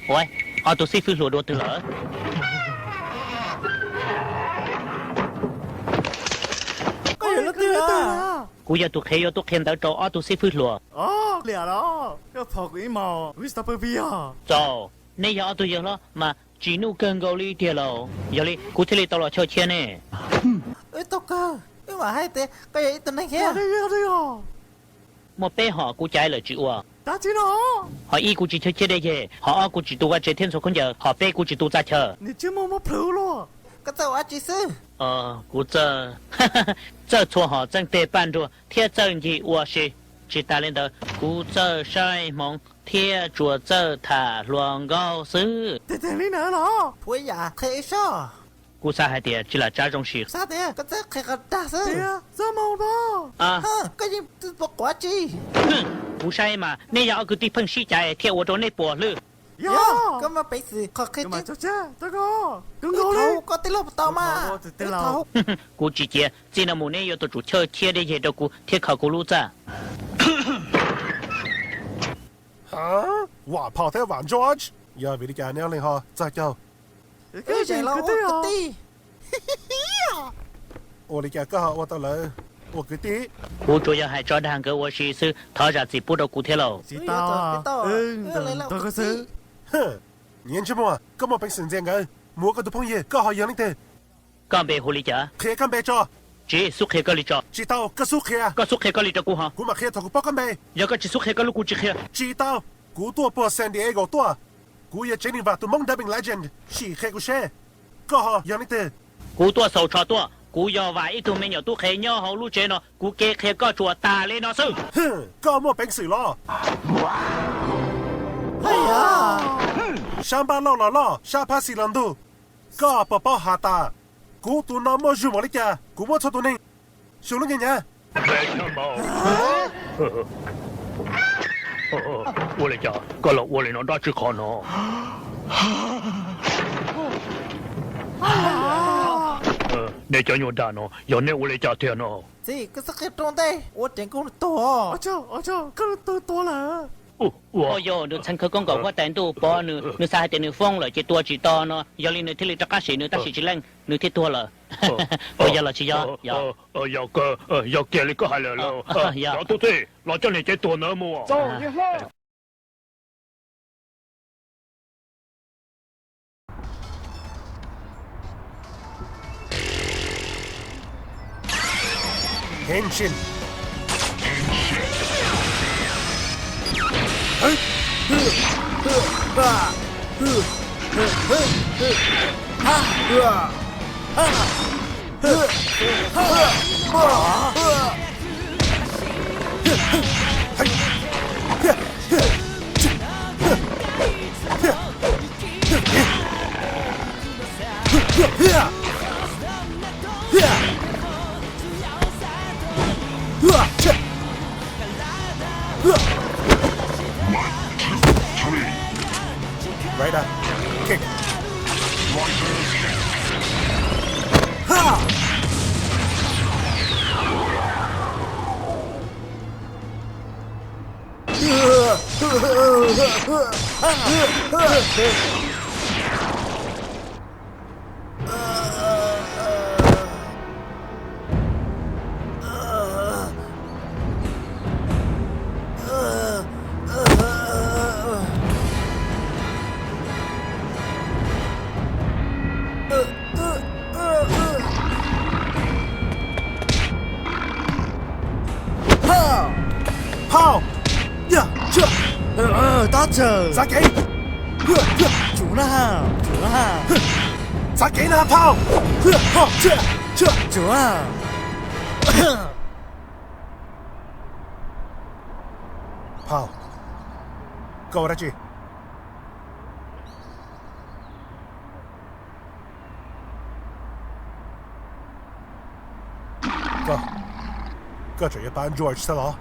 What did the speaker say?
喂，我都是飞罗多的了。có hiểu nó tiêu à กูอยากตุกเขยตุกเข็นแต่จออตุสิฟิลัว lẹ đó cái phò quỷ màu với sao bây giờ จอในยาตุยังละมาจีนูเกินเกาหลีเดียวเราอย่าเลยกูที่เลยตลอดเช้าเชียเนี่ย ơi tao cơ cái mà hay thế cái gì tao này kia đây à มอเป้หอกูใจเลยจีวัว đã chứ nó หออีกูจีเชื่อได้ยังหอกูจีตัวเจเทียนสุขคนเดียวหอเป้กูจีตัวจ่าเชื่อ 你这么普了 cái tao ăn chỉ sư กู这这错好正对半桌贴正义我是知道了的กู这晒蒙贴着这塔乱高斯 để đi nữa nó thôi ya thế sao กูสาเหตุจีละจ้าจงสิ sao thế cái tao khai cái đa sư thế à sao màu đó อ่ะ cái gì bọc quả chi กูใช่มาเนี่ยอยากกูตีเพิ่งชี้ใจเที่ยวโดนในปวดเลย ya cái mà bị gì khó khai nhưng mà chứ cho cha tao có cứng cái gấu thấu đi có tí lốp tao mà cái thấu thấu กูจีเจียจีนมูเนี่ย有ตัว主เชื่อเที่ยวได้ยังตัวกูเที่ยวเขากูรู้จ้า 啊！哇，跑太晚 ，George，要为你干娘嘞哈，再叫 cái gì là cái tí 我哩干个我到了，我个弟， กู主要係在堂嘅我是是他日子不到กูเที่ยว chỉ tao à tao có sự 哼，年轻么？咁我平时这样，每个都碰嘢，刚好养你的， ก็เบหูลิจ้า 开干白咗， จีสุขเฮก็ลิจ้า 知道个苏开啊， ก็สุขเฮก็ลิจ้ากูฮะ 我嘛开头个包干白， แล้วก็จีสุขเฮก็ลูกกูจีเฮ 知道，กู多波San Diego多，กู也真你话都蒙得病 legend，是开个些，刚好养你的， กูตัวโซชอตัวกูยอว่าอีตัวเมียตัวเขยย่อเขาลูกเจเนาะกูเกเขก็จัวตาเลยเนาะซึ่ง 哼，刚我平时咯，哎呀上班老了，下班时人都，个宝宝下大，กูตัวน้องมาอยู่หมดเลยจ้ะกูว่าชอบตัวนึงชวนลูกยังไง 我嚟จ้าก็หลอก我嚟เนาะได้ชื่อคอเนาะในจอยูดาเนาะย้อนเนี่ย我嚟จ้าเทียเนาะ gì cái sắc trong đây ủa tiền cũng to ở chỗ cái to là โอ้ยนึกฉันเคยกงกับว่าแต่งตัวปอนึกสาเหตุนึกฟ้องเลยจะตัวจีตอเนาะย้อนเลยนึกที่เลยจะก้าสีนึกตั้งสีจีแรงนึกที่ตัวเลยโอ้ยละชิยอย有嘅你個係嚟咯，有到啲攞咗你隻ตัว呢冇啊？走，你好。変身はいRight up. Kick. Ha! Pow! Yeah, sure. 打折砸给，主啦砸给那炮，这，主啊炮，够了去。哥，哥这一班 George 的了。